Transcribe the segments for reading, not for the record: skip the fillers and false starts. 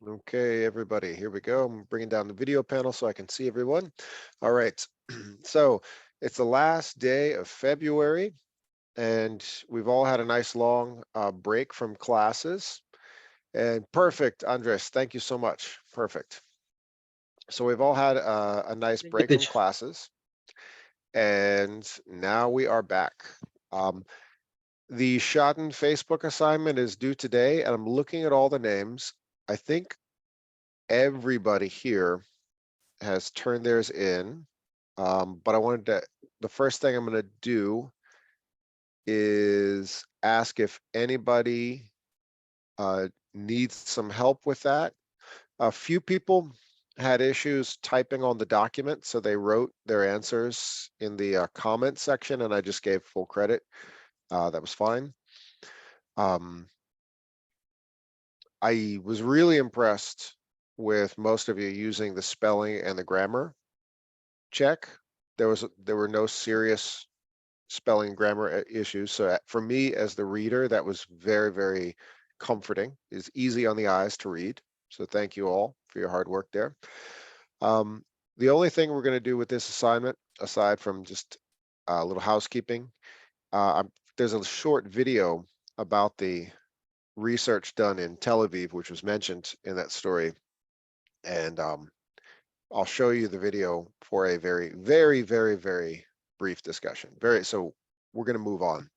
Okay, everybody, here we go. I'm bringing down the video panel so I can see everyone. All right, so it's the last day of February, and we've all had a nice long break from classes. And perfect, Andres, thank you so much. Perfect. So we've all had a nice Thank you, break from teacher. classes, and now we are back. Um, the Schaden Facebook assignment is due today, and I'm looking at all the names. I think everybody here has turned theirs in. But I wanted to, the first thing I'm going to do is ask if anybody needs some help with that. A few people had issues typing on the document, so they wrote their answers in the comment section, and I just gave full credit. That was fine. I was really impressed with most of you using the spelling and the grammar check. There were no serious spelling and grammar issues. So for me as the reader, that was very, very comforting. It's easy on the eyes to read. So thank you all for your hard work there. The only thing we're going to do with this assignment, aside from just a little housekeeping, there's a short video about the research done in Tel Aviv, which was mentioned in that story. And I'll show you the video for a very, very, very, very brief discussion. So we're going to move on.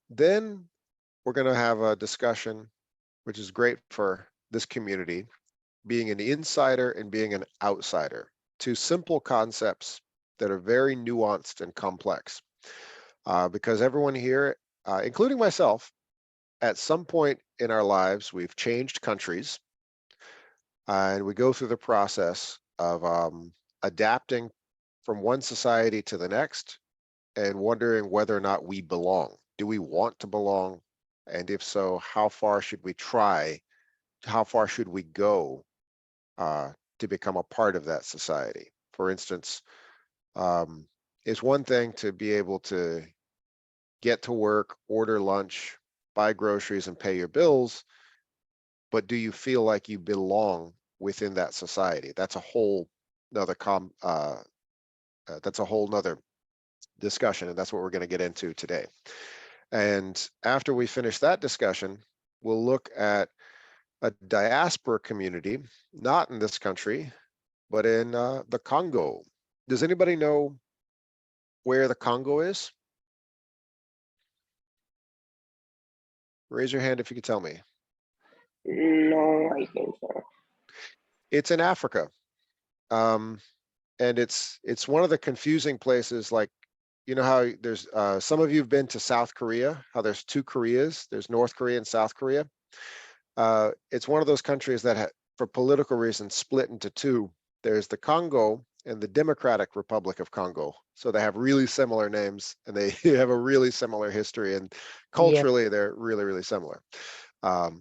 Then we're going to have a discussion, which is great for this community, being an insider and being an outsider. Two simple concepts that are very nuanced and complex. Because everyone here, including myself, at some point in our lives, we've changed countries, and we go through the process of adapting from one society to the next and wondering whether or not we belong. Do we want to belong? And if so, how far should we try? How far should we go to become a part of that society? For instance, it's one thing to be able to get to work, order lunch, buy groceries, and pay your bills, but do you feel like you belong within that society? That's a whole nother that's a whole nother discussion, and that's what we're going to get into today. And after we finish that discussion, we'll look at a diaspora community, not in this country, but in the Congo. Does anybody know where the Congo is? Raise your hand if you could tell me. No, I think so. It's in Africa. And it's one of the confusing places. Like, you know how there's some of you have been to South Korea, how there's two Koreas, there's North Korea and South Korea. It's one of those countries that for political reasons split into two. There's the Congo and the Democratic Republic of Congo. So they have really similar names, and they have a really similar history, and Yeah. culturally they're really, really similar.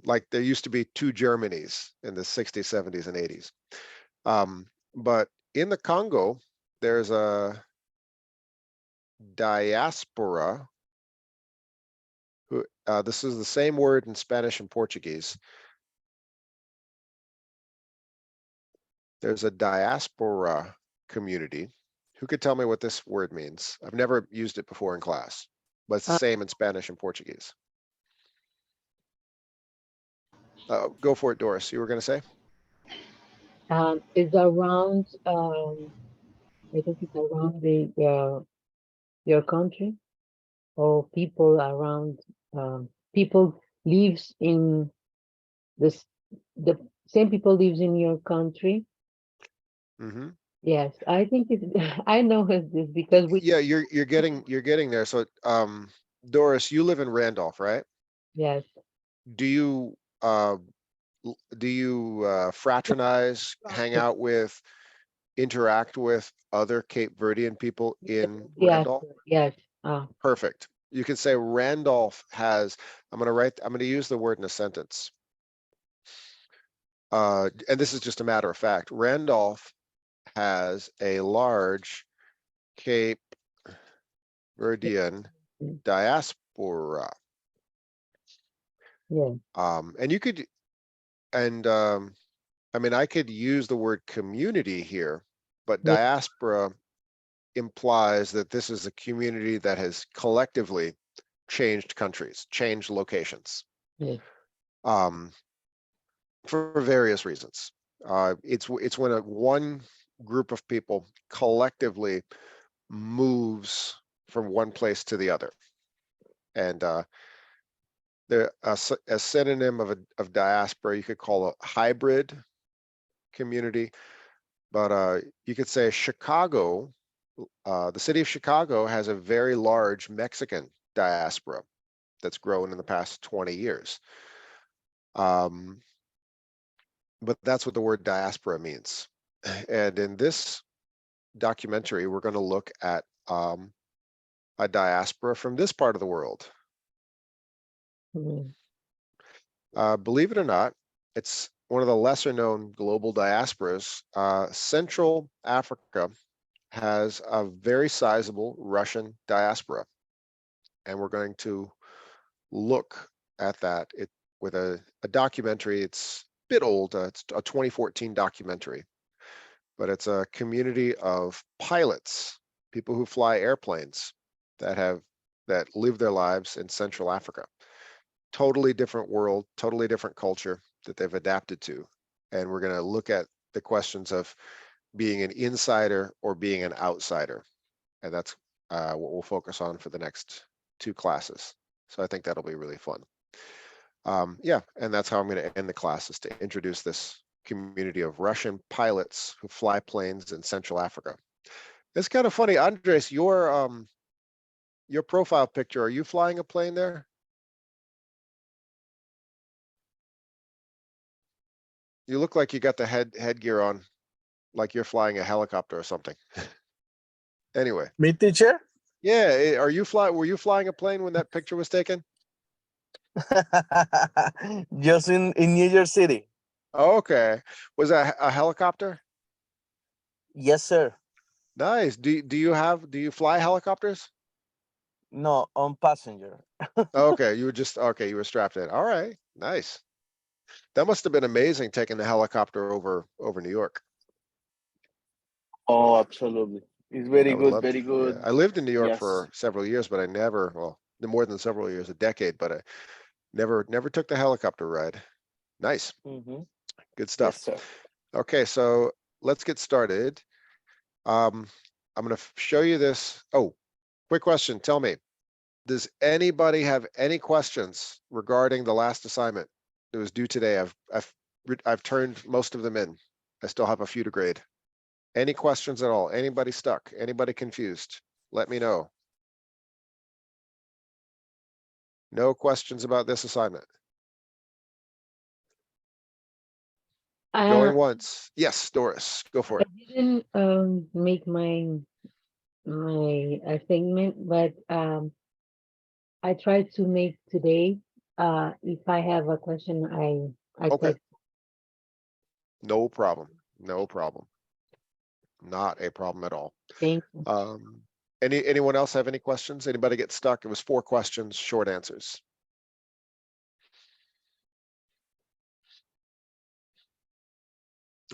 Like there used to be two Germanys in the 60s, 70s, and 80s. But in the Congo, there's a diaspora. This is the same word in Spanish and Portuguese. There's a diaspora community. Who could tell me what this word means? I've never used it before in class, but it's the Uh, same in Spanish and Portuguese. Go for it, Doris. You were going to say? it's around. I think it's around the your country, or people around. People lives in this. The same people lives in your country. Mm-hmm. Yes, I think it. I know this because we. Yeah, you're getting there. So, Doris, you live in Randolph, right? Yes. Do you uh, fraternize, hang out with, interact with other Cape Verdean people in Yes. Randolph? Yes. Perfect. You can say Randolph has, I'm going to use the word in a sentence. And this is just a matter of fact. Randolph has a large Cape Verdean diaspora. Yeah. And you could And I mean, I could use the word community here, but Yeah. diaspora implies that this is a community that has collectively changed countries, changed locations, Yeah. For various reasons. It's when one group of people collectively moves from one place to the other. And a synonym of diaspora, you could call a hybrid community, but you could say Chicago, the city of Chicago has a very large Mexican diaspora that's grown in the past 20 years. But that's what the word diaspora means. And in this documentary, we're going to look at a diaspora from this part of the world. Mm. Believe it or not, it's one of the lesser known global diasporas. Central Africa has a very sizable Russian diaspora. And we're going to look at that with a documentary. It's a bit old. It's a 2014 documentary, but it's a community of pilots, people who fly airplanes that live their lives in Central Africa. Totally different world, totally different culture that they've adapted to. And we're going to look at the questions of being an insider or being an outsider. And that's what we'll focus on for the next 2 classes. So I think that'll be really fun. Yeah, and that's how I'm going to end the class, is to introduce this community of Russian pilots who fly planes in Central Africa. It's kind of funny, Andres, your profile picture, are you flying a plane there? You look like you got the headgear on, like you're flying a helicopter or something. Anyway. Me, teacher? Yeah, were you flying a plane when that picture was taken? Just in New York City. Okay. Was that a helicopter? Yes, sir. Nice. Do you fly helicopters? No, on passenger. Okay, you were strapped in. All right, nice. That must have been amazing taking the helicopter over New York. Oh, absolutely. It's very I would good, love very to. good. Yeah. I lived in New York Yes. for several years, but I never, well, more than several years, a decade, but I never took the helicopter ride. Nice. Mhm. Good stuff. Yes, sir. Okay, so let's get started. I'm going to show you this. Oh, quick question. Tell me, does anybody have any questions regarding the last assignment? It was due today. I've turned most of them in. I still have a few to grade. Any questions at all? Anybody stuck? Anybody confused? Let me know. No questions about this assignment. Going once. Yes, Doris, go for I it. didn't make my assignment, but I tried to make today. If I have a question, I Okay. text. No problem. No problem. Not a problem at all. Thank you. Anyone else have any questions? Anybody get stuck? It was 4 questions, short answers.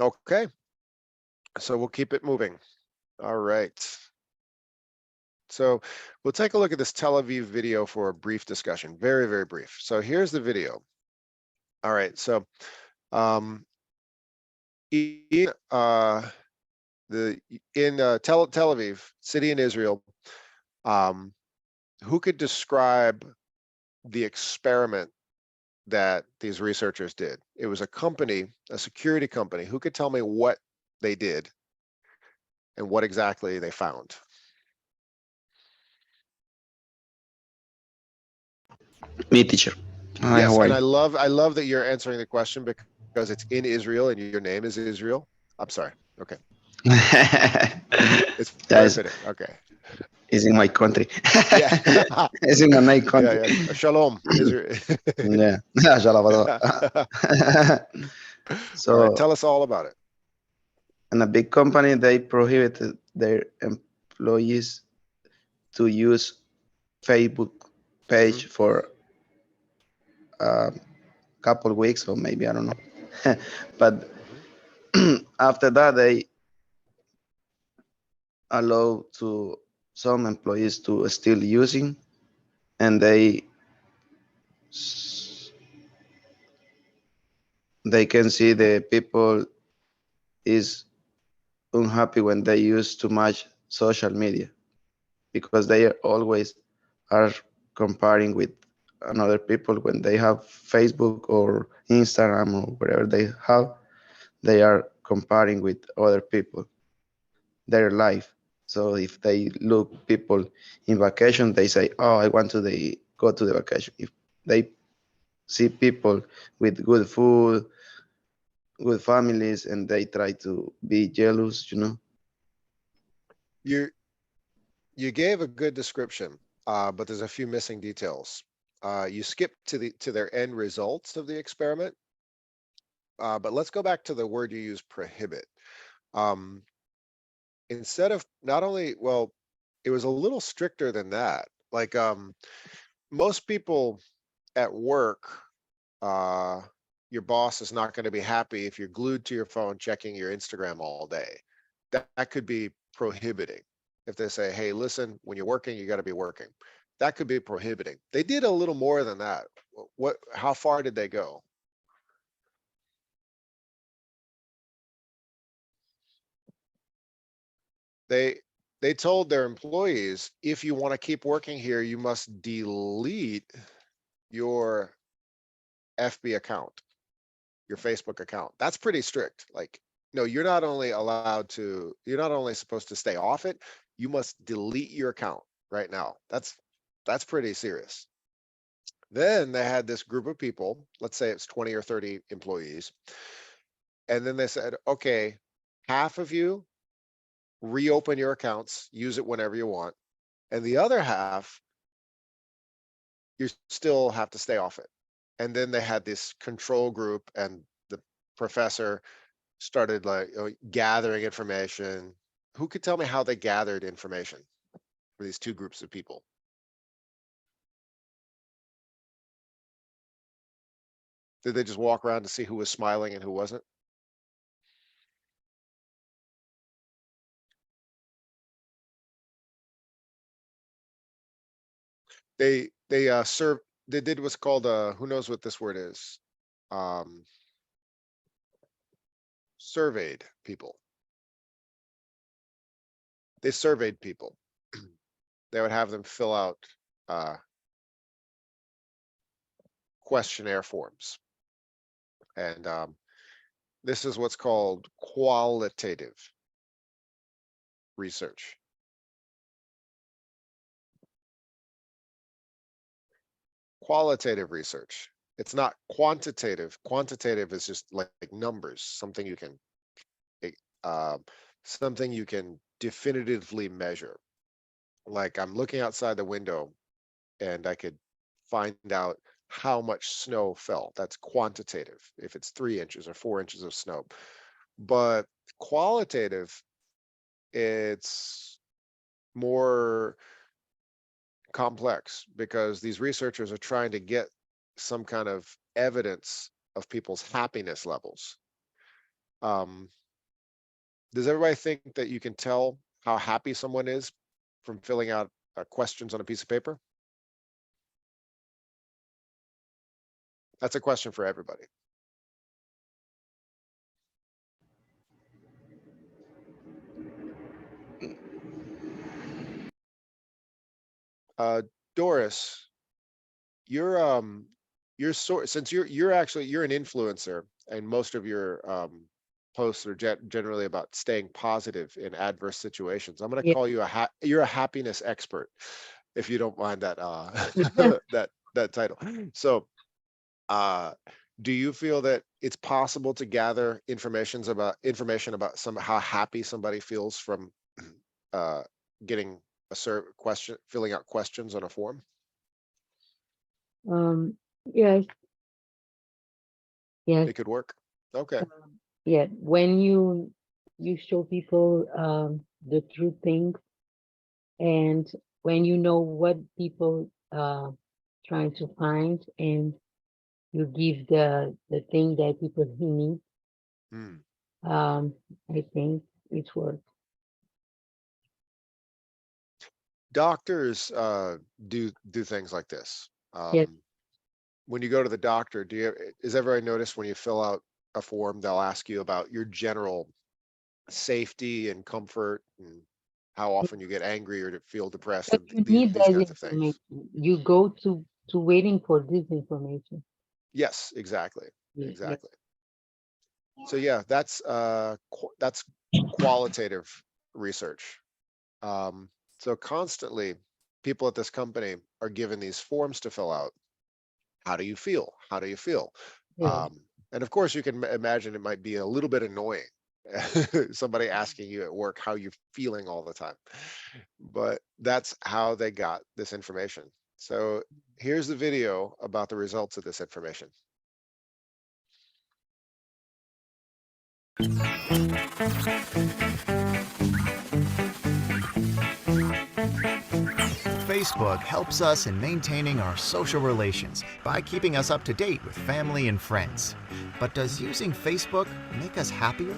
Okay. So we'll keep it moving. All right. So we'll take a look at this Tel Aviv video for a brief discussion. Very, very brief. So here's the video. All right. So in Tel Aviv, city in Israel, who could describe the experiment that these researchers did? It was a company, a security company. Who could tell me what they did and what exactly they found? Me, teacher. Yes, Hawaii. and I love that you're answering the question because it's in Israel and your name is Israel. I'm sorry. Okay. It's very fitting. Okay. It's in my country. Yeah. It's in my country. Yeah. Shalom, Israel. Yeah. Shalom. So, all right, tell us all about it. in a big company, they prohibited their employees to use Facebook page for a couple weeks, or maybe, I don't know. But after that, they allow to some employees to still using, and they can see the people is unhappy when they use too much social media, because they are always are comparing with another people. When they have Facebook or Instagram or whatever they are comparing with other people their life. So if they look people in vacation, they say, "Oh, I want to go to the vacation." If they see people with good food, good families, and they try to be jealous, you know. You you gave a good description, but there's a few missing details. You skipped to their end results of the experiment. But let's go back to the word you use, prohibit. Um, Instead of not only, well, it was a little stricter than that. Like most people at work, uh, your boss is not going to be happy if you're glued to your phone checking your Instagram all day. That could be prohibiting. If they say, hey, listen, when you're working, you got to be working. That could be prohibiting. They did a little more than that. How far did they go? They told their employees, if you want to keep working here, you must delete your FB account, your Facebook account. That's pretty strict. Like, no, you're not only supposed to stay off it, you must delete your account right now. That's pretty serious. Then they had this group of people, let's say it's 20 or 30 employees. And then they said, okay, half of you reopen your accounts, use it whenever you want. And the other half, you still have to stay off it. And then they had this control group, and the professor started like gathering information. Who could tell me how they gathered information for these two groups of people? Did they just walk around to see who was smiling and who wasn't? They did what's called who knows what this word is? Um, surveyed people. They surveyed people. They would have them fill out questionnaire forms. And this is what's called qualitative research. Qualitative research. It's not quantitative. Quantitative is just like numbers, something you can definitively measure. Like I'm looking outside the window and I could find out how much snow fell. That's quantitative, if it's 3 inches or 4 inches of snow. But qualitative, it's more complex because these researchers are trying to get some kind of evidence of people's happiness levels. Does everybody think that you can tell how happy someone is from filling out questions on a piece of paper? That's a question for everybody. Doris, since you're an influencer, and most of your posts are generally about staying positive in adverse situations. I'm going to Yeah. call you you're a happiness expert, if you don't mind that that title. So do you feel that it's possible to gather information about how happy somebody feels from getting filling out questions on a form? Yes, yes. It could work. Okay. Yeah, when you show people the true things, and when you know what people trying to find, and you give the thing that people need. Hmm. I think it works. Doctors do things like this. Yes. When you go to the doctor, is everybody notice when you fill out a form, they'll ask you about your general safety and comfort and how often you get angry or to feel depressed But and you these need that kinds of things. information. You go to waiting for this information. Yes, exactly. Yeah. Exactly. So yeah, that's qualitative research. So constantly people at this company are given these forms to fill out. How do you feel? How do you feel? Yeah. And of course you can imagine it might be a little bit annoying. Somebody asking you at work how you're feeling all the time. But that's how they got this information. So here's the video about the results of this information. Facebook helps us in maintaining our social relations by keeping us up to date with family and friends. But does using Facebook make us happier?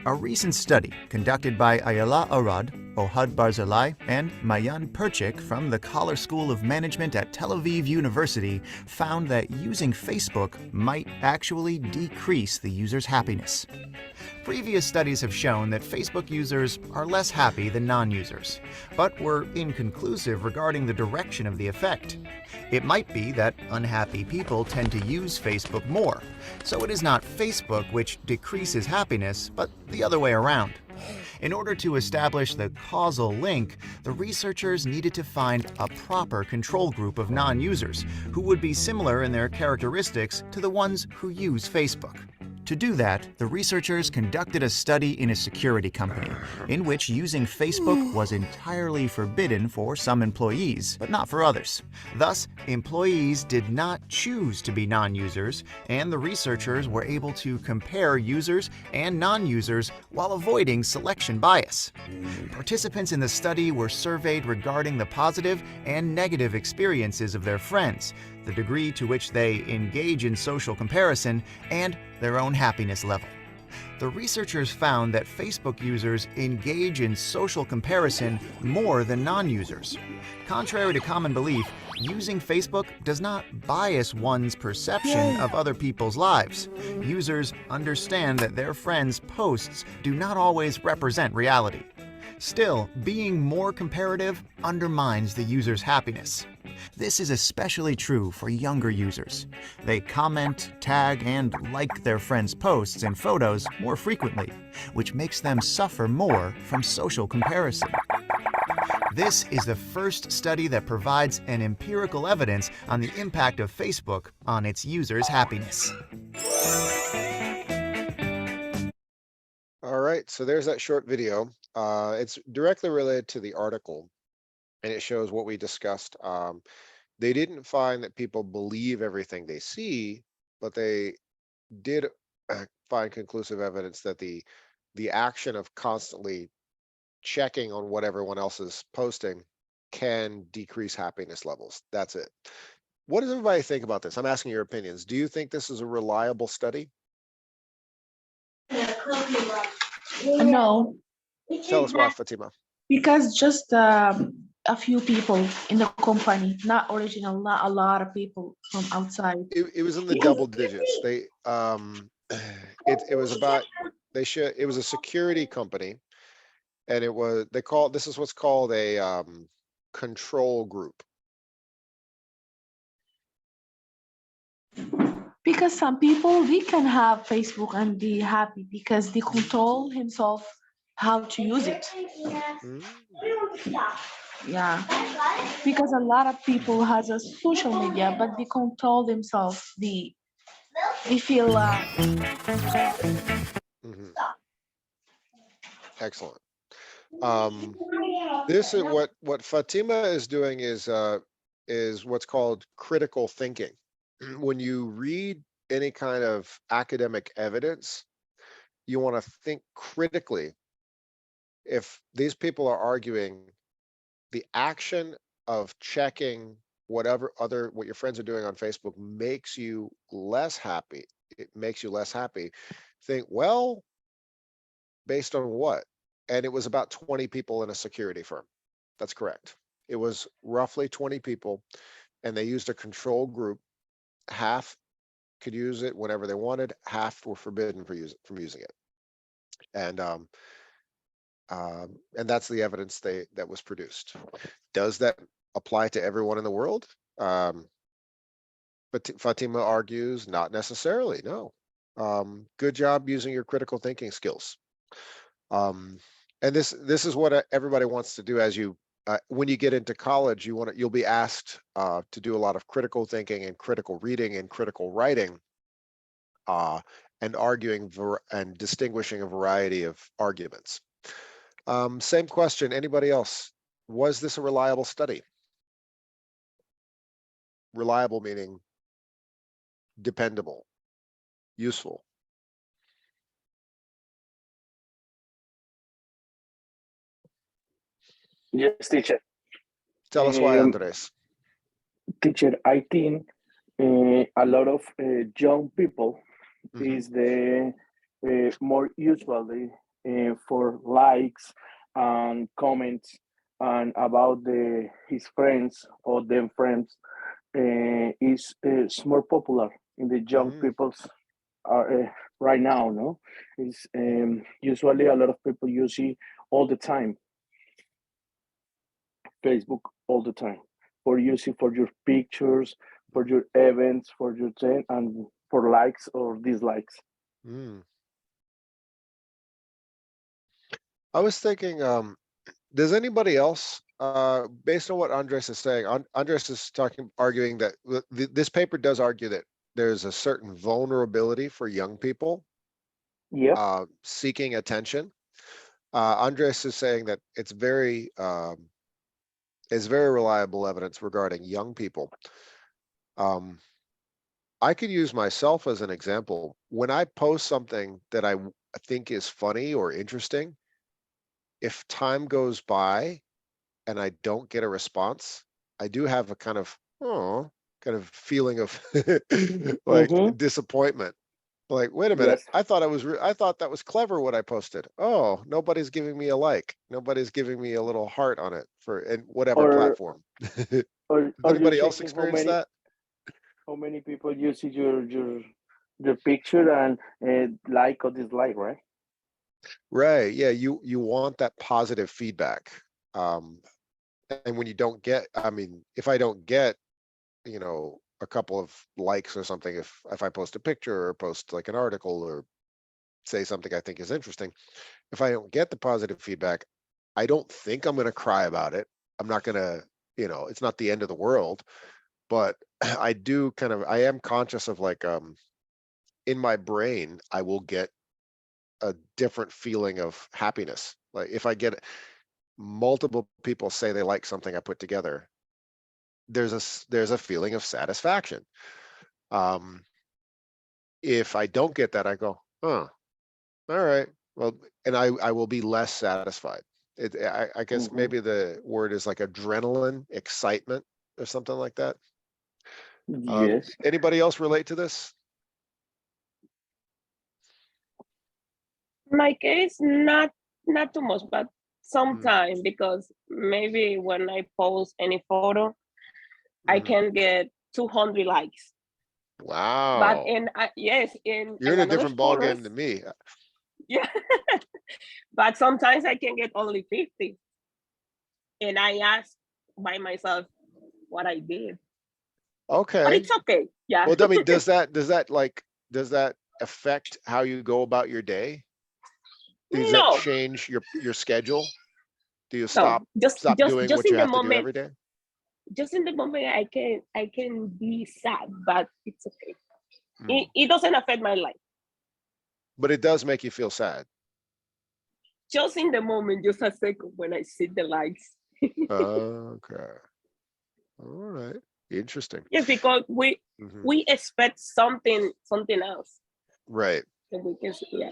A recent study conducted by Ayala Arad, Ohad Barzilai, and Mayan Perchik from the Collar School of Management at Tel Aviv University found that using Facebook might actually decrease the user's happiness. Previous studies have shown that Facebook users are less happy than non-users, but were inconclusive regarding the direction of the effect. It might be that unhappy people tend to use Facebook more, so it is not Facebook which decreases happiness, but the other way around. In order to establish the causal link, the researchers needed to find a proper control group of non-users who would be similar in their characteristics to the ones who use Facebook. To do that, the researchers conducted a study in a security company, in which using Facebook was entirely forbidden for some employees, but not for others. Thus, employees did not choose to be non-users, and the researchers were able to compare users and non-users while avoiding selection bias. Participants in the study were surveyed regarding the positive and negative experiences of their friends, the degree to which they engage in social comparison, and their own happiness level. The researchers found that Facebook users engage in social comparison more than non-users. Contrary to common belief, using Facebook does not bias one's perception of other people's lives. Users understand that their friends' posts do not always represent reality. Still, being more comparative undermines the user's happiness. This is especially true for younger users. They comment, tag, and like their friends' posts and photos more frequently, which makes them suffer more from social comparison. This is the first study that provides an empirical evidence on the impact of Facebook on its users' happiness. All right, so there's that short video. It's directly related to the article, and it shows what we discussed. They didn't find that people believe everything they see, but they did find conclusive evidence that the action of constantly checking on what everyone else is posting can decrease happiness levels. That's it. What does everybody think about this? I'm asking your opinions. Do you think this is a reliable study? No, Tell us why, Fatima. because just a few people in the company, not original, not a lot of people from outside. It was in the double digits. They it was about it was a security company, and this is what's called a control group. Because some people, they can have Facebook and be happy because they control himself how to use it. Mm. Yeah, because a lot of people has a social media, but they control themselves. They feel Mhm. Excellent. This is what Fatima is doing is what's called critical thinking. When you read any kind of academic evidence, you want to think critically. If these people are arguing the action of checking what your friends are doing on Facebook makes you less happy, it makes you less happy, think, well, based on what? And it was about 20 people in a security firm. That's correct. It was roughly 20 people, and they used a control group. Half could use it whenever they wanted, half were forbidden from using it. And that's the evidence that was produced. Does that apply to everyone in the world? But Fatima argues not necessarily. No. Good job using your critical thinking skills. And this is what everybody wants to do. As you when you get into college, you'll be asked to do a lot of critical thinking and critical reading and critical writing, and arguing and distinguishing a variety of arguments. Same question. Anybody else? Was this a reliable study? Reliable meaning dependable, useful. Yes, teacher. Tell us why, Um, Andres. Teacher, I think a lot of young people Mhm. is the more usually for likes and comments and about his friends or them friends is more popular in the young Mhm. people's right now. No, is usually a lot of people use it all the time. Facebook all the time for using for your pictures, for your events, for your thing, and for likes or dislikes. Mm. I was thinking, does anybody else, based on what Andres is saying, Andres is arguing that this paper does argue that there's a certain vulnerability for young people Yep. seeking attention. Andres is saying that it's very reliable evidence regarding young people. I could use myself as an example. When I post something that I think is funny or interesting, if time goes by and I don't get a response, I do have a kind of feeling of like Mm-hmm. disappointment. Like, wait a minute, Yes. I thought that was clever what I posted. Oh, nobody's giving me a like. Nobody's giving me a little heart on it for in whatever Or platform. Does or you're anybody else checking experience that? how many people use your picture and like or dislike, right? Right. Yeah, you want that positive feedback. And when you don't get, I mean, if I don't get, a couple of likes or something, if I post a picture or post like an article or say something I think is interesting, if I don't get the positive feedback, I don't think I'm going to cry about it. I'm not going to, it's not the end of the world, but I am conscious of like, in my brain, I will get a different feeling of happiness. Like if I get multiple people say they like something I put together, there's a feeling of satisfaction. If I don't get that, I go, all right, well, and I will be less satisfied. I guess Mm-hmm. maybe the word is like adrenaline, excitement, or something like that. Yes. Anybody else relate to this? My case, not too much, but Mm, sometimes because maybe when I post any photo, I mhm. can get 200 likes. But Wow, yes, you're in in a another different ball game photos, than me. yeah. But sometimes I can get only 50, and I ask by myself what I did. But Okay. it's okay. Yeah. Well, I mean, does that affect how you go about your day? Does that No, change your schedule? Do you no, stop doing just what in you the have to do moment. every day? Just in the moment, I can be sad, but it's okay. Mm. It doesn't affect my life. But it does make you feel sad. Just in the moment, just a second when I see the likes. Okay. All right. Interesting. Yes, because Mhm. we expect something else, Right. and we can yeah.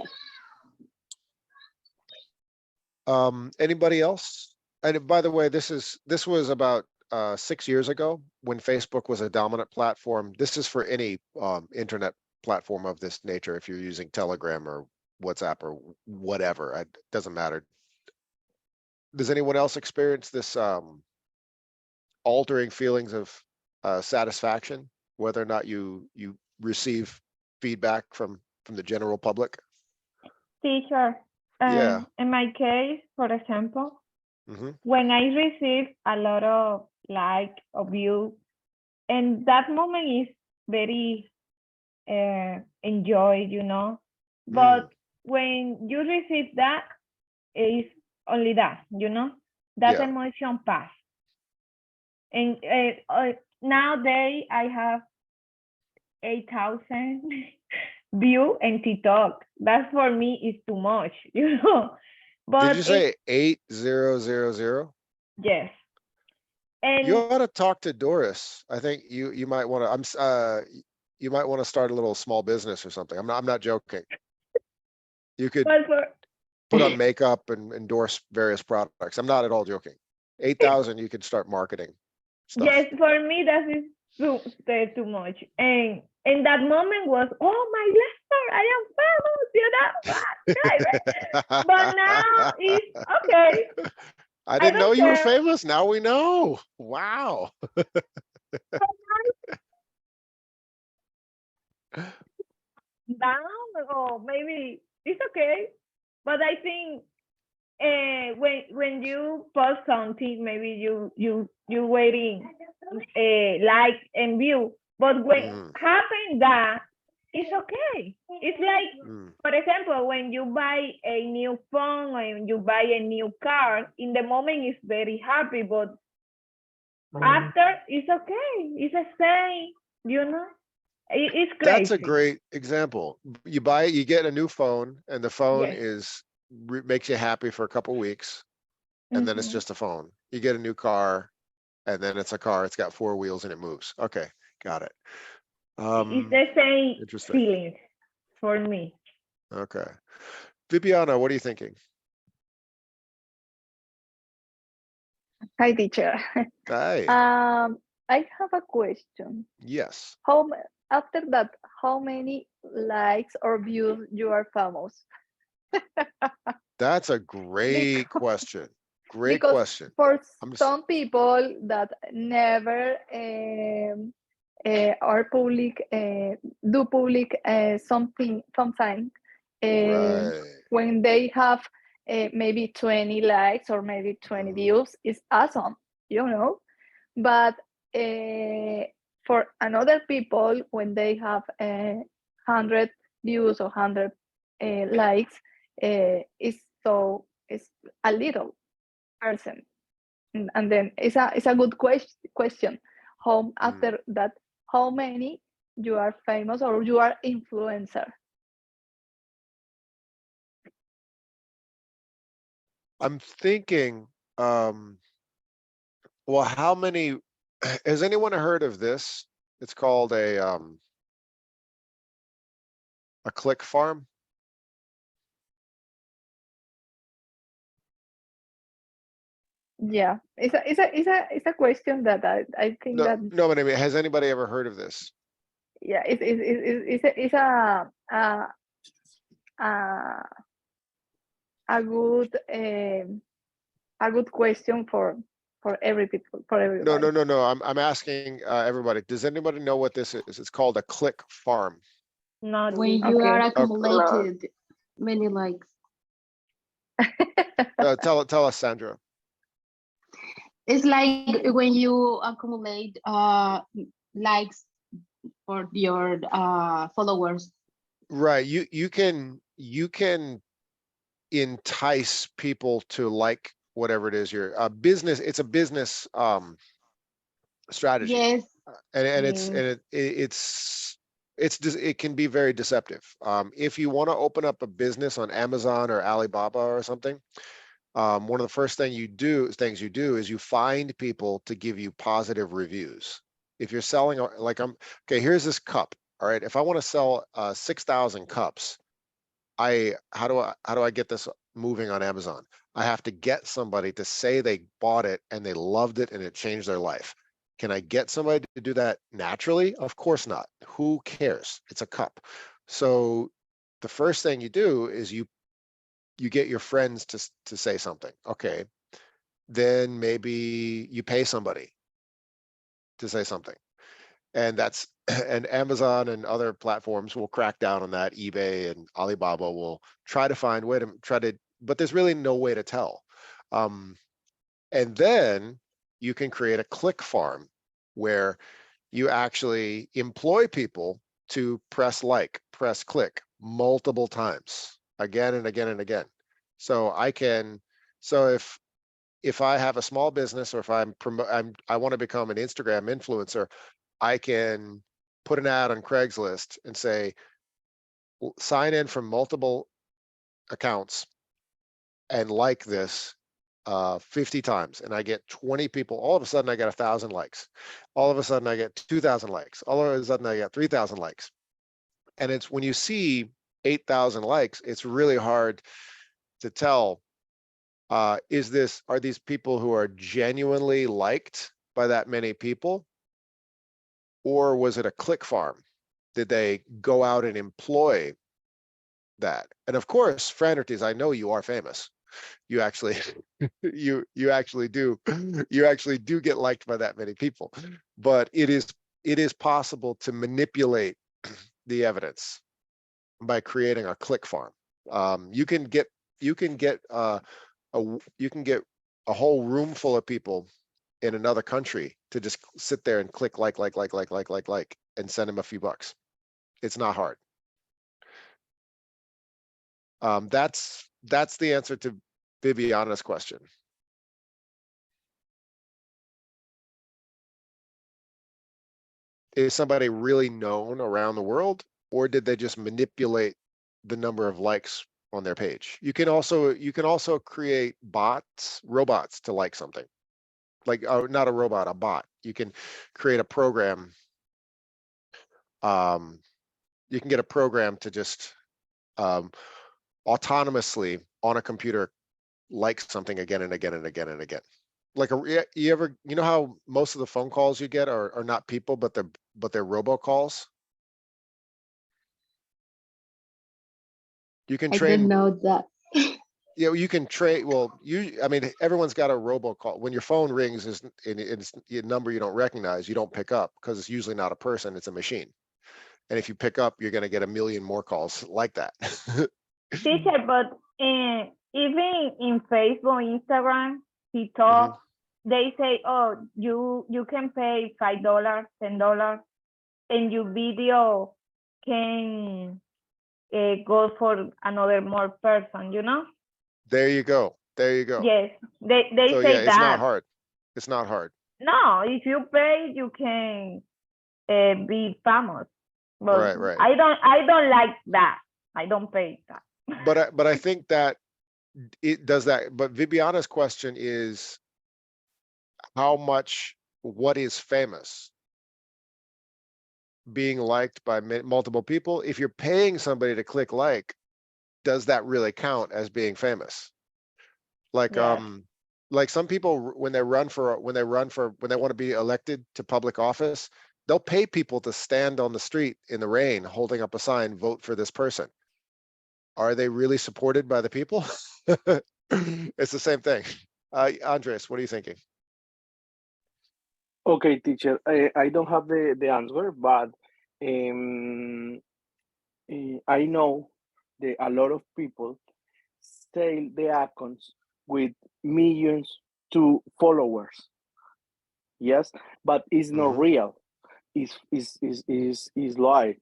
Anybody else? And by the way, this was about 6 years ago, when Facebook was a dominant platform. This is for any internet platform of this nature. If you're using Telegram or WhatsApp or whatever, it doesn't matter. Does anyone else experience this altering feelings of satisfaction, whether or not you receive feedback from the general public? Teacher, Yeah. in my case, for example, Hmm. when I receive a lot of like or view, and that moment is very enjoyed, you know. But when you receive that, it's only that, you know, that Yeah. emotion pass. And nowadays I have 8,000 view and TikTok. That for me is too much, you know. But Did you say 8000? yes. And You ought to talk to Doris. I think you might want to. You might want to start a little small business or something. I'm not joking. You could but for put on makeup and endorse various products. I'm not at all joking. 8,000, you could start marketing stuff. yes, for me that is too much. And that moment was, oh my Lester, I am famous, you know. But now it's okay. I didn't know don't you were care. famous. Now we know. Wow. Down or maybe it's okay. But I think when you post something, maybe you waiting like and view. But when happen that, it's okay. It's like, for example, when you buy a new phone or when you buy a new car, in the moment it's very happy, but after it's okay. It's the same, you know. It's crazy. That's a great example. You buy it, you get a new phone, and the phone Yes. makes you happy for a couple weeks, and then it's just a phone. You get a new car, and then it's a car. It's got 4 wheels and it moves. Okay, got it. It's the same Interesting. feeling for me. Okay, Viviana, what are you thinking? Hi, teacher. Hi. I have a question. Yes. After that, how many likes or views you are famous? That's a great question. Great Because question. for some people that never are public, do public something sometime, Right. when they have maybe 20 likes or maybe 20 views, is awesome, you know. But for another people, when they have 100 views or 100 likes, it's a little person. And then it's a good question. How after that, how many you are famous or you are influencer? I'm thinking, well, how many, has anyone heard of this? It's called a click farm. Yeah, it's a question that I think that No, but I mean, has anybody ever heard of this? yeah, it's a good question for every people, for everybody. No. I'm asking everybody. Does anybody know what this is? It's called a click farm. Not When you are Okay. accumulated many likes. Tell us, Sandra. It's like when you accumulate likes for your followers. Right. You can entice people to like whatever it is your business. It's a business strategy. Yes. It can be very deceptive. If you want to open up a business on Amazon or Alibaba or something, one of the first things you do is you find people to give you positive reviews. If you're selling, like okay, here's this cup. All right, if I want to sell 6,000 cups, how do I get this moving on Amazon. I have to get somebody to say they bought it and they loved it and it changed their life. Can I get somebody to do that naturally? Of course not. Who cares? It's a cup. So the first thing you do is you get your friends to say something. Okay. Then maybe you pay somebody to say something. And that's and Amazon and other platforms will crack down on that. eBay and Alibaba will try to find way to try to, but there's really no way to tell. And then you can create a click farm where you actually employ people to press like, press click multiple times, again and again and again. So if I have a small business, or if I want to become an Instagram influencer, I can put an ad on Craigslist and say, sign in from multiple accounts and like this 50 times, and I get 20 people. All of a sudden I get 1,000 likes. All of a sudden I get 2,000 likes. All of a sudden I get 3,000 likes. And it's when you see 8,000 likes, it's really hard to tell, are these people who are genuinely liked by that many people? Or was it a click farm? Did they go out and employ that? And of course, Fraternities, I know you are famous. You actually, you actually do get liked by that many people. But it is possible to manipulate the evidence by creating a click farm. You can get a whole room full of people in another country to just sit there and click like, and send them a few bucks. It's not hard. That's the answer to Viviana's question. Is somebody really known around the world, or did they just manipulate the number of likes on their page? You can also create robots to like something. Like, not a robot, a bot. You can create a program. You can get a program to just autonomously on a computer like something again and again and again and again. Like you know how most of the phone calls you get are not people, but they're robocalls. You can I train. didn't know that. Yeah, you can train. Well, I mean, everyone's got a robocall. When your phone rings, it's a number you don't recognize. You don't pick up because it's usually not a person; it's a machine. And if you pick up, you're going to get a million more calls like that. Teacher, but even in Facebook, Instagram, TikTok, they say, oh, you can pay $5, $10, and your video can go for another more person, you know? There you go. There you go. Yes, they So say yeah, it's that. not hard. It's not hard. No, if you pay, you can be famous. But Right. I don't like that. I don't pay that. But I think that it does that. But Viviana's question is, what is famous? Being liked by multiple people. If you're paying somebody to click like, does that really count as being famous? Like, Yes. like some people, when they want to be elected to public office, they'll pay people to stand on the street in the rain holding up a sign, vote for this person. Are they really supported by the people? It's the same thing. Andres, what are you thinking? Okay, teacher, I don't have the answer, but I know that a lot of people sell the accounts with millions to followers. Yes, but it's not real. Is lie.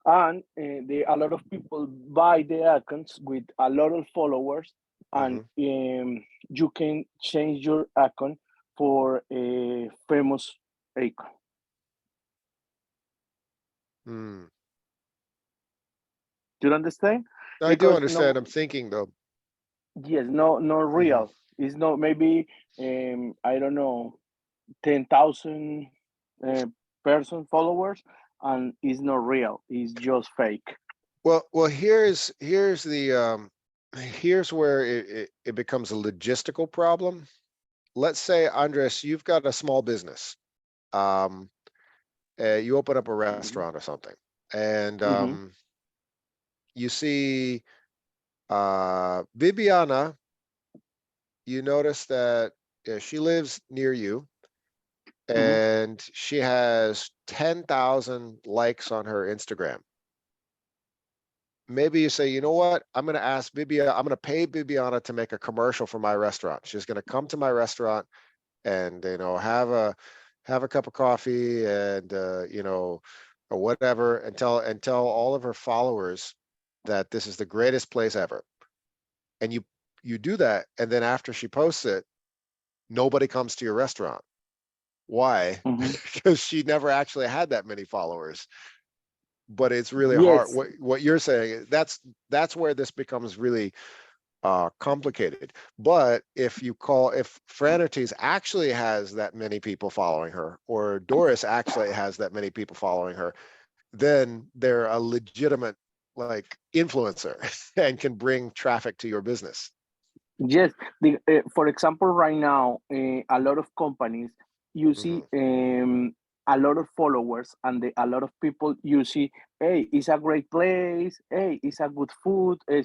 And a lot of people buy the accounts with a lot of followers, and you can change your account for a famous icon. Do you understand? I do understand. I'm thinking though. Yes, not real. It's not, maybe I don't know, 10,000 person followers, and it's not real. It's just fake. Well, here's the here's where it becomes a logistical problem. Let's say, Andres, you've got a small business. You open up a restaurant or something, and you see Viviana. You notice that she lives near you, and she has 10,000 likes on her Instagram. Maybe you say, you know what? I'm going to ask Viviana, I'm going to pay Viviana to make a commercial for my restaurant. She's going to come to my restaurant and, have a cup of coffee and, or whatever, and tell all of her followers that this is the greatest place ever. And you do that. And then after she posts it, nobody comes to your restaurant. Why? Because she never actually had that many followers. But it's really hard. Yes. What you're saying, that's where this becomes really complicated. But if Franertes actually has that many people following her, or Doris actually has that many people following her, then they're a legitimate like influencer and can bring traffic to your business. Yes, for example, right now, a lot of companies, you see a lot of followers and a lot of people, you see, hey, it's a great place, hey, it's a good food, a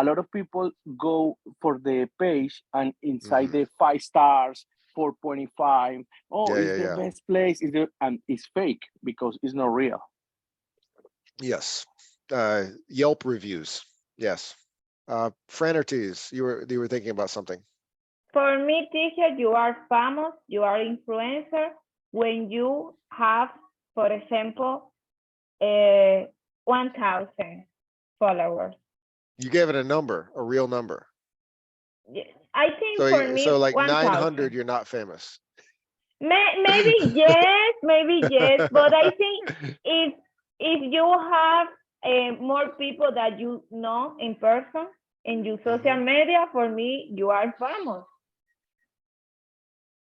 lot of people go for the page and inside the 5 stars, 4.5, oh, it's the best place, and it's fake because it's not real. Yes, Yelp reviews, yes. Franertes, you were thinking about something. For me, teacher, you are famous, you are influencer when you have, for example, 1,000 followers. You gave it a number, a real number. I think for me, so like 1,000. 900, you're not famous. Maybe yes, but I think if you have more people that you know in person and you social media, for me, you are famous.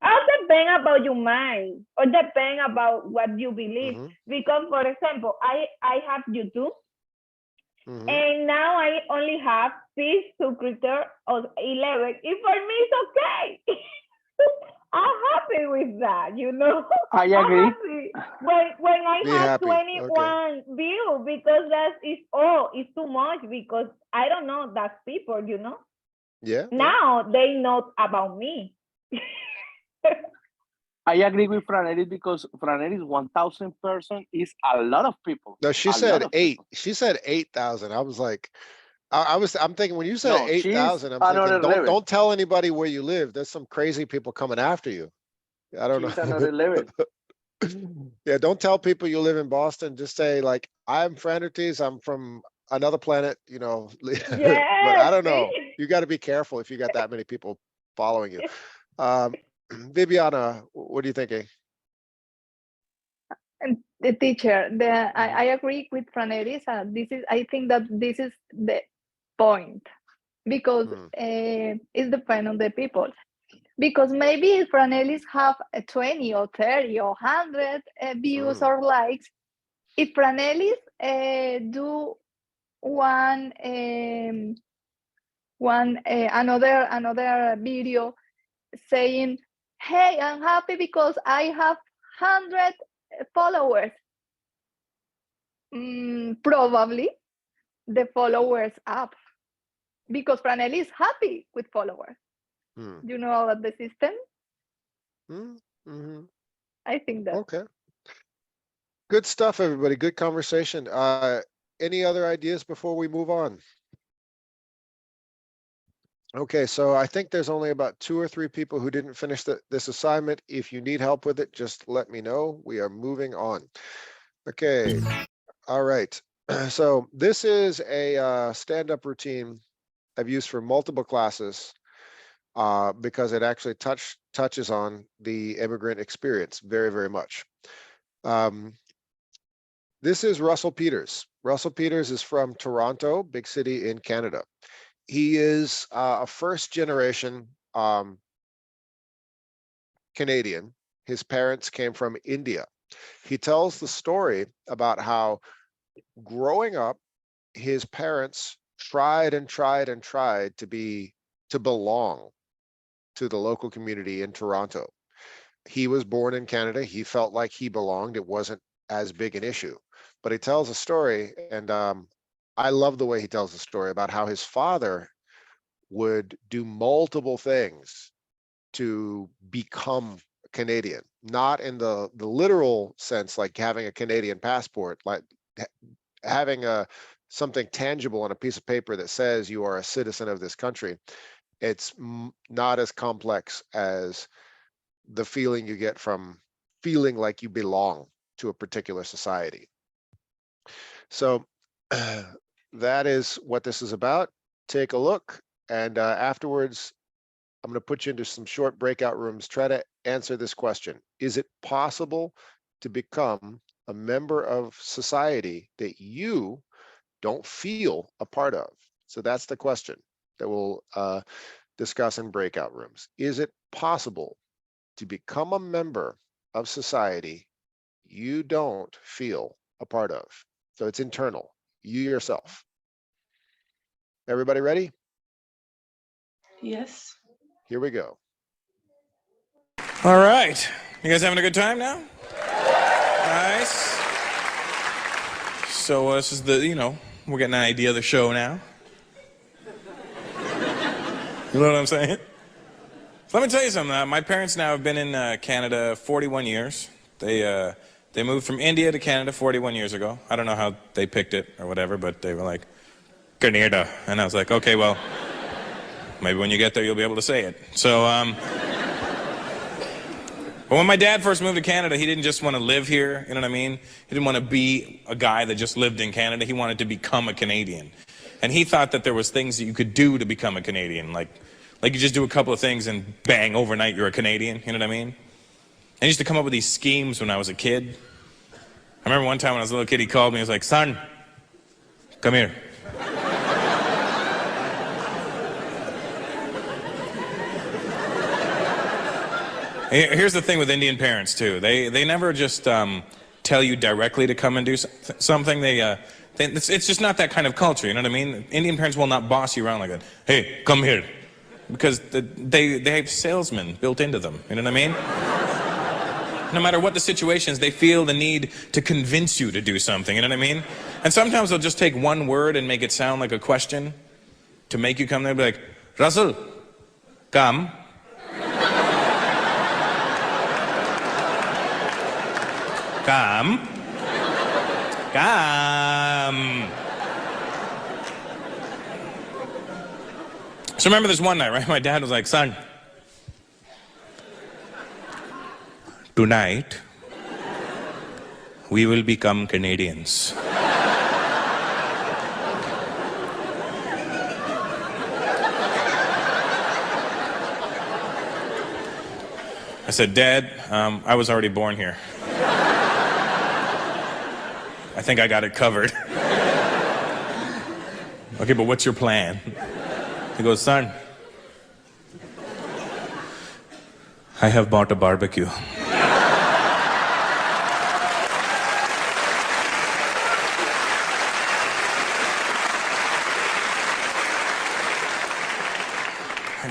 All depend about your mind or depend about what you believe. Because, for example, I have YouTube, and now I only have 6 subscribers of 11. And for me, it's okay. I'm happy with that, I agree. When I have happy. 21 views, because it's too much, because I don't know that people, Yeah. Now they know about me. I agree with Franeris because Franeris 1,000 person is a lot of people. No, she said 8. She said 8,000. I was like, I'm thinking when you said 8,000, I'm thinking don't tell anybody where you live. There's some crazy people coming after you. I don't She's know. another level. Yeah, don't tell people you live in Boston. Just say like, I'm Franertes. I'm from another planet. But I don't know. You got to be careful if you got that many people following you. Viviana, what are you thinking? The teacher, I agree with Franeris. I think that this is the point, because it depends on the people. Because maybe Franelis have 20 or 30 or 100 views or likes. If Franelis do another video saying, hey, I'm happy because I have 100 followers, probably the followers up, because Franelis is happy with followers. You know about the system? I think that. Okay. Good stuff, everybody. Good conversation. Any other ideas before we move on? Okay, so I think there's only about 2 or 3 people who didn't finish this assignment. If you need help with it, just let me know. We are moving on. Okay. All right. So this is a stand-up routine I've used for multiple classes because it actually touches on the immigrant experience very, very much. This is Russell Peters. Russell Peters is from Toronto, big city in Canada. He is a first-generation Canadian. His parents came from India. He tells the story about how growing up, his parents tried and tried and tried to belong to the local community in Toronto. He was born in Canada. He felt like he belonged. It wasn't as big an issue. But he tells a story, and I love the way he tells the story about how his father would do multiple things to become Canadian, not in the literal sense, like having a Canadian passport, like having something tangible on a piece of paper that says you are a citizen of this country. It's not as complex as the feeling you get from feeling like you belong to a particular society. So that is what this is about. Take a look, and afterwards, I'm going to put you into some short breakout rooms. Try to answer this question. Is it possible to become a member of society that you don't feel a part of? So that's the question that we'll discuss in breakout rooms. Is it possible to become a member of society you don't feel a part of? So it's internal, you yourself. Everybody ready? Yes. Here we go. All right. You guys having a good time now? Nice. So this is we're getting an idea of the show now. You know what I'm saying? So let me tell you something. My parents now have been in Canada 41 years. They moved from India to Canada 41 years ago. I don't know how they picked it or whatever, but they were like, Canada. And I was like, okay, well, maybe when you get there, you'll be able to say it. So, but when my dad first moved to Canada, he didn't just want to live here, you know what I mean? He didn't want to be a guy that just lived in Canada. He wanted to become a Canadian. And he thought that there was things that you could do to become a Canadian, like you just do a couple of things and bang, overnight you're a Canadian, you know what I mean? I used to come up with these schemes when I was a kid. I remember one time when I was a little kid, he called me, he was like, son, come here. Here's the thing with Indian parents too. They never just tell you directly to come and do something. It's just not that kind of culture, you know what I mean? Indian parents will not boss you around like that. Hey, come here. Because they have salesmen built into them, you know what I mean? No matter what the situation is, they feel the need to convince you to do something, you know what I mean? And sometimes they'll just take one word and make it sound like a question to make you come there and be like, Russell, come. Come. Come. So remember this one night, right? My dad was like, son, tonight, we will become Canadians. I said, Dad, I was already born here. I think I got it covered. Okay, but what's your plan? He goes, son, I have bought a barbecue. I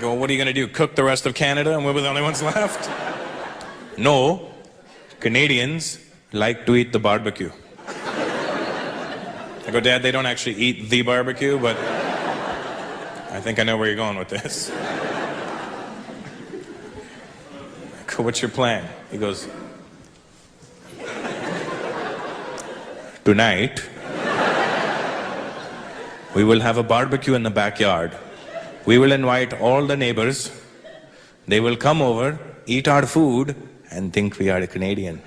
go, well, what are you going to do? Cook the rest of Canada and we're the only ones left? No, Canadians like to eat the barbecue. I go, Dad, they don't actually eat the barbecue, but I think I know where you're going with this. I go, what's your plan? He goes, tonight, we will have a barbecue in the backyard. We will invite all the neighbors. They will come over, eat our food, and think we are a Canadian.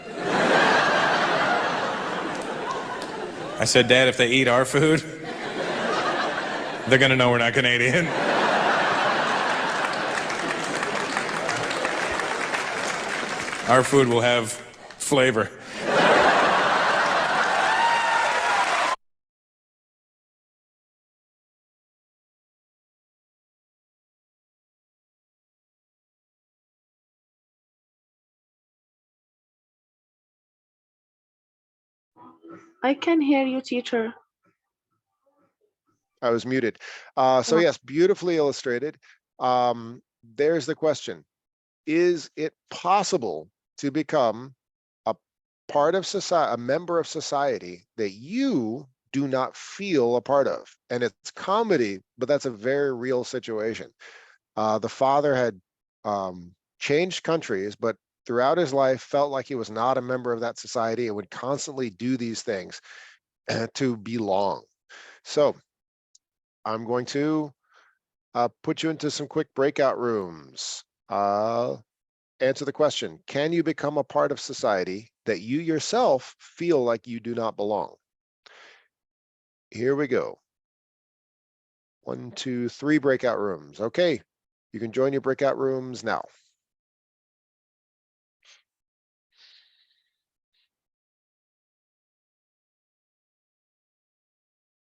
I said, Dad, if they eat our food, they're gonna know we're not Canadian. Our food will have flavor. I can hear you, teacher. I was muted. So Oh. yes, beautifully illustrated. There's the question. Is it possible to become a part of society, a member of society that you do not feel a part of? And it's comedy, but that's a very real situation. The father had changed countries, but throughout his life felt like he was not a member of that society and would constantly do these things to belong. So I'm going to put you into some quick breakout rooms. Answer the question, can you become a part of society that you yourself feel like you do not belong? Here we go. 1, 2, 3 breakout rooms. Okay, you can join your breakout rooms now.